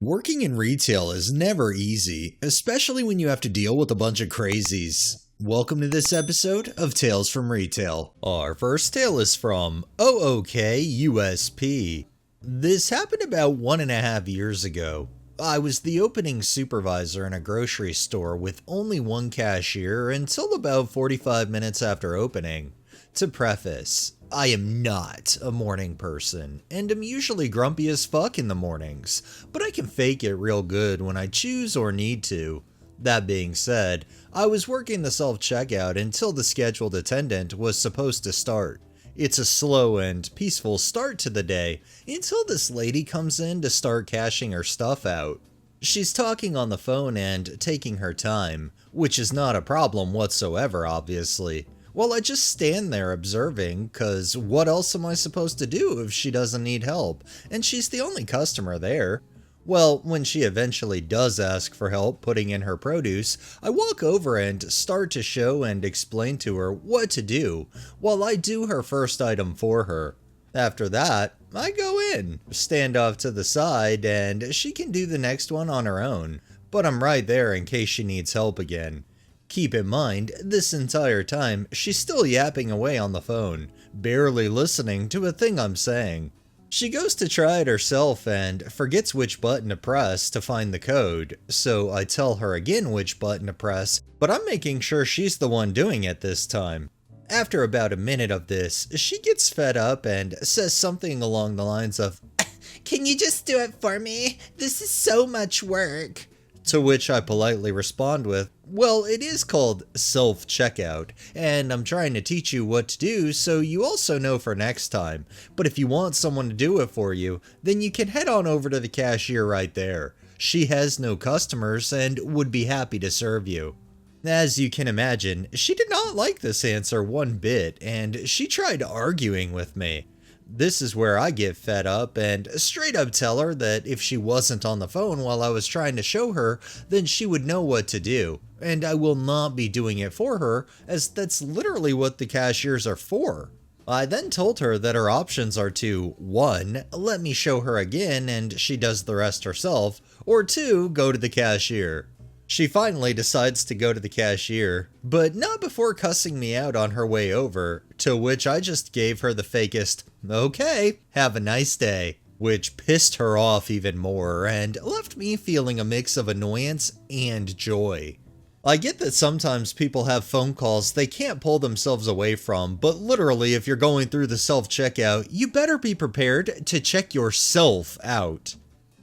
Working in retail is never easy, especially when you have to deal with a bunch of crazies. Welcome to this episode of Tales from Retail. Our first tale is from OOKUSP. This happened about 1.5 years ago. I was the opening supervisor in a grocery store with only one cashier until about 45 minutes after opening. To preface, I am not a morning person, and am usually grumpy as fuck in the mornings, but I can fake it real good when I choose or need to. That being said, I was working the self-checkout until the scheduled attendant was supposed to start. It's a slow and peaceful start to the day until this lady comes in to start cashing her stuff out. She's talking on the phone and taking her time, which is not a problem whatsoever, obviously. Well, I just stand there observing, cause what else am I supposed to do if she doesn't need help, and she's the only customer there? Well, when she eventually does ask for help putting in her produce, I walk over and start to show and explain to her what to do, while I do her first item for her. After that, I go in, stand off to the side, and she can do the next one on her own, but I'm right there in case she needs help again. Keep in mind, this entire time, she's still yapping away on the phone, barely listening to a thing I'm saying. She goes to try it herself and forgets which button to press to find the code, so I tell her again which button to press, but I'm making sure she's the one doing it this time. After about a minute of this, she gets fed up and says something along the lines of, "Can you just do it for me? This is so much work." To which I politely respond with, "Well, it is called self-checkout, and I'm trying to teach you what to do so you also know for next time. But if you want someone to do it for you, then you can head on over to the cashier right there. She has no customers and would be happy to serve you." As you can imagine, she did not like this answer one bit, and she tried arguing with me. This is where I get fed up and straight up tell her that if she wasn't on the phone while I was trying to show her, then she would know what to do, and I will not be doing it for her, as that's literally what the cashiers are for. I then told her that her options are to 1. Let me show her again and she does the rest herself, or 2. Go to the cashier. She finally decides to go to the cashier, but not before cussing me out on her way over, to which I just gave her the fakest, "Okay, have a nice day," which pissed her off even more and left me feeling a mix of annoyance and joy. I get that sometimes people have phone calls they can't pull themselves away from, but literally if you're going through the self-checkout, you better be prepared to check yourself out.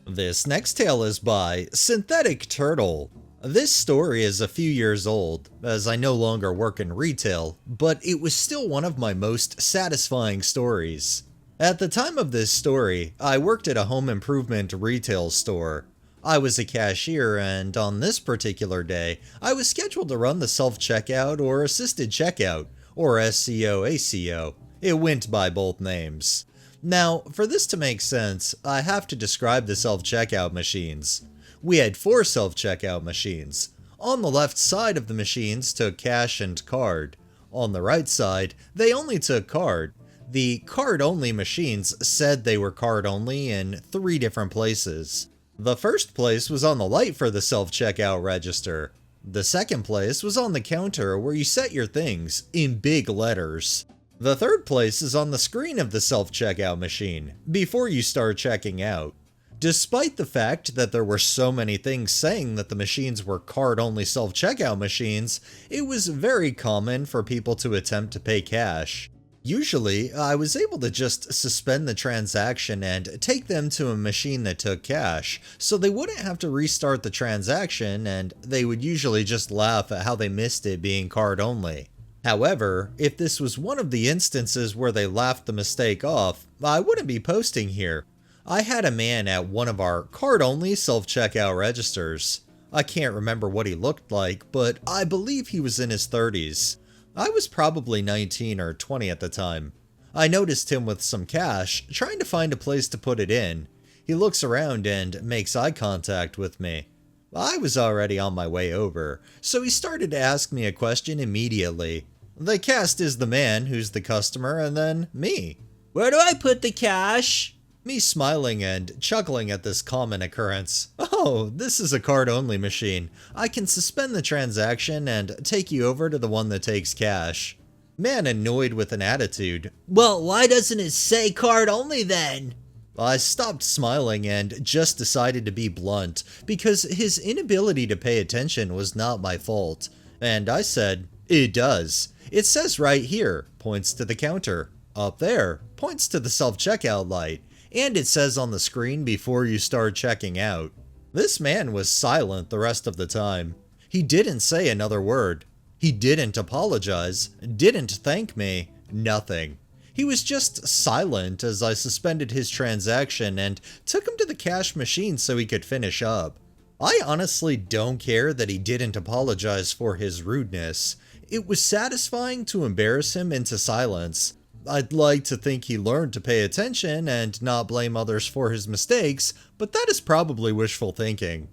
This next tale is by Synthetic Turtle. This story is a few years old, as I no longer work in retail, but it was still one of my most satisfying stories. At the time of this story, I worked at a home improvement retail store. I was a cashier, and on this particular day, I was scheduled to run the self-checkout or assisted checkout, or SCO/ACO. It went by both names. Now, for this to make sense, I have to describe the self-checkout machines. We had 4 self-checkout machines. On the left side of the machines took cash and card. On the right side, they only took card. The card-only machines said they were card-only in 3 different places. The first place was on the light for the self-checkout register. The second place was on the counter where you set your things, in big letters. The third place is on the screen of the self-checkout machine, before you start checking out. Despite the fact that there were so many things saying that the machines were card-only self-checkout machines, it was very common for people to attempt to pay cash. Usually, I was able to just suspend the transaction and take them to a machine that took cash, so they wouldn't have to restart the transaction and they would usually just laugh at how they missed it being card-only. However, if this was one of the instances where they laughed the mistake off, I wouldn't be posting here. I had a man at one of our card-only self-checkout registers. I can't remember what he looked like, but I believe he was in his 30s. I was probably 19 or 20 at the time. I noticed him with some cash, trying to find a place to put it in. He looks around and makes eye contact with me. I was already on my way over, so he started to ask me a question immediately. The cast is the man who's the customer and then me. "Where do I put the cash?" Me smiling and chuckling at this common occurrence. Oh, this is a card-only machine. I can suspend the transaction and take you over to the one that takes cash. Man annoyed with an attitude. Well, why doesn't it say card only then? I stopped smiling and just decided to be blunt, because his inability to pay attention was not my fault. And I said, "It does. It says right here," points to the counter. "Up there," points to the self-checkout light. And it says on the screen before you start checking out. This man was silent the rest of the time. He didn't say another word. He didn't apologize, didn't thank me, nothing. He was just silent as I suspended his transaction and took him to the cash machine so he could finish up. I honestly don't care that he didn't apologize for his rudeness. It was satisfying to embarrass him into silence. I'd like to think he learned to pay attention and not blame others for his mistakes, but that is probably wishful thinking.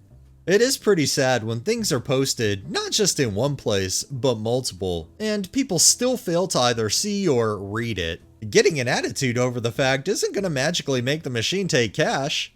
It is pretty sad when things are posted not just in one place, but multiple, and people still fail to either see or read it. Getting an attitude over the fact isn't going to magically make the machine take cash.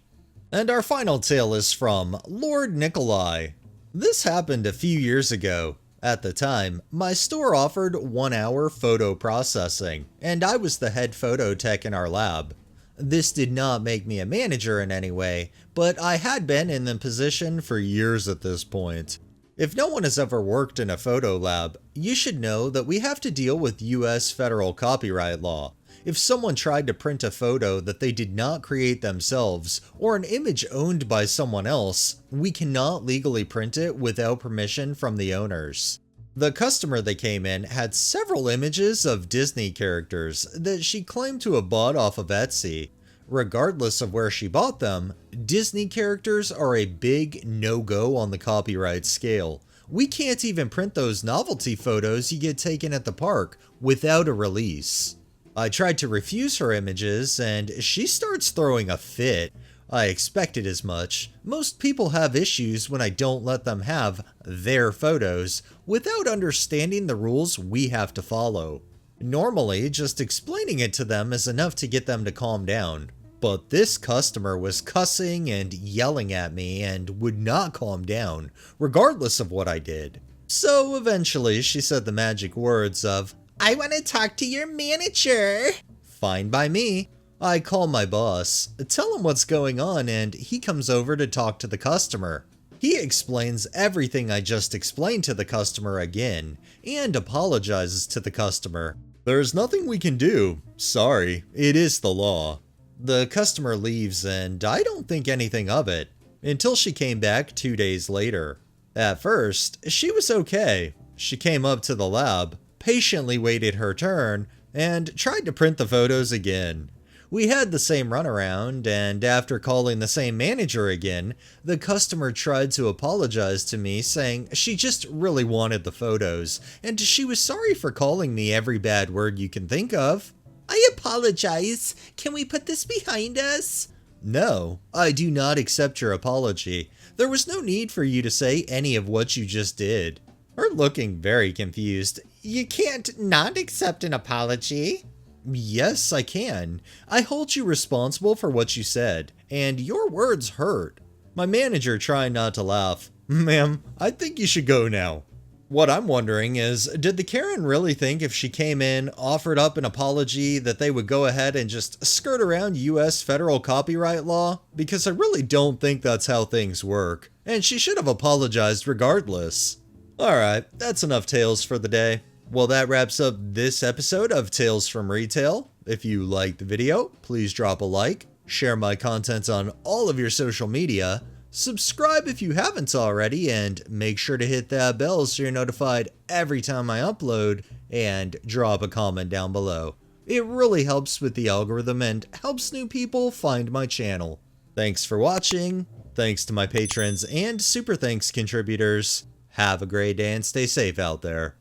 And our final tale is from Lord Nikolai. This happened a few years ago. At the time, my store offered 1-hour photo processing, and I was the head photo tech in our lab. This did not make me a manager in any way, but I had been in the position for years at this point. If no one has ever worked in a photo lab, you should know that we have to deal with US federal copyright law. If someone tried to print a photo that they did not create themselves, or an image owned by someone else, we cannot legally print it without permission from the owners. The customer that came in had several images of Disney characters that she claimed to have bought off of Etsy. Regardless of where she bought them, Disney characters are a big no-go on the copyright scale. We can't even print those novelty photos you get taken at the park without a release. I tried to refuse her images and she starts throwing a fit. I expected as much. Most people have issues when I don't let them have their photos without understanding the rules we have to follow. Normally, just explaining it to them is enough to get them to calm down. But this customer was cussing and yelling at me and would not calm down, regardless of what I did. So eventually she said the magic words of, "I want to talk to your manager." Fine by me. I call my boss, tell him what's going on, and he comes over to talk to the customer. He explains everything I just explained to the customer again, and apologizes to the customer. "There's nothing we can do. Sorry, it is the law." The customer leaves, and I don't think anything of it, until she came back 2 days later. At first, she was okay. She came up to the lab, patiently waited her turn, and tried to print the photos again. We had the same runaround, and after calling the same manager again, the customer tried to apologize to me, saying she just really wanted the photos, and she was sorry for calling me every bad word you can think of. "I apologize. Can we put this behind us?" "No, I do not accept your apology. There was no need for you to say any of what you just did." Her looking very confused. "You can't not accept an apology." "Yes, I can. I hold you responsible for what you said, and your words hurt." My manager trying not to laugh. "Ma'am, I think you should go now." What I'm wondering is, did the Karen really think if she came in, offered up an apology, that they would go ahead and just skirt around US federal copyright law? Because I really don't think that's how things work, and she should have apologized regardless. Alright, that's enough tales for the day. Well, that wraps up this episode of Tales from Retail. If you liked the video, please drop a like, share my content on all of your social media, subscribe if you haven't already, and make sure to hit that bell so you're notified every time I upload, and drop a comment down below. It really helps with the algorithm and helps new people find my channel. Thanks for watching, thanks to my patrons and super thanks contributors. Have a great day and stay safe out there.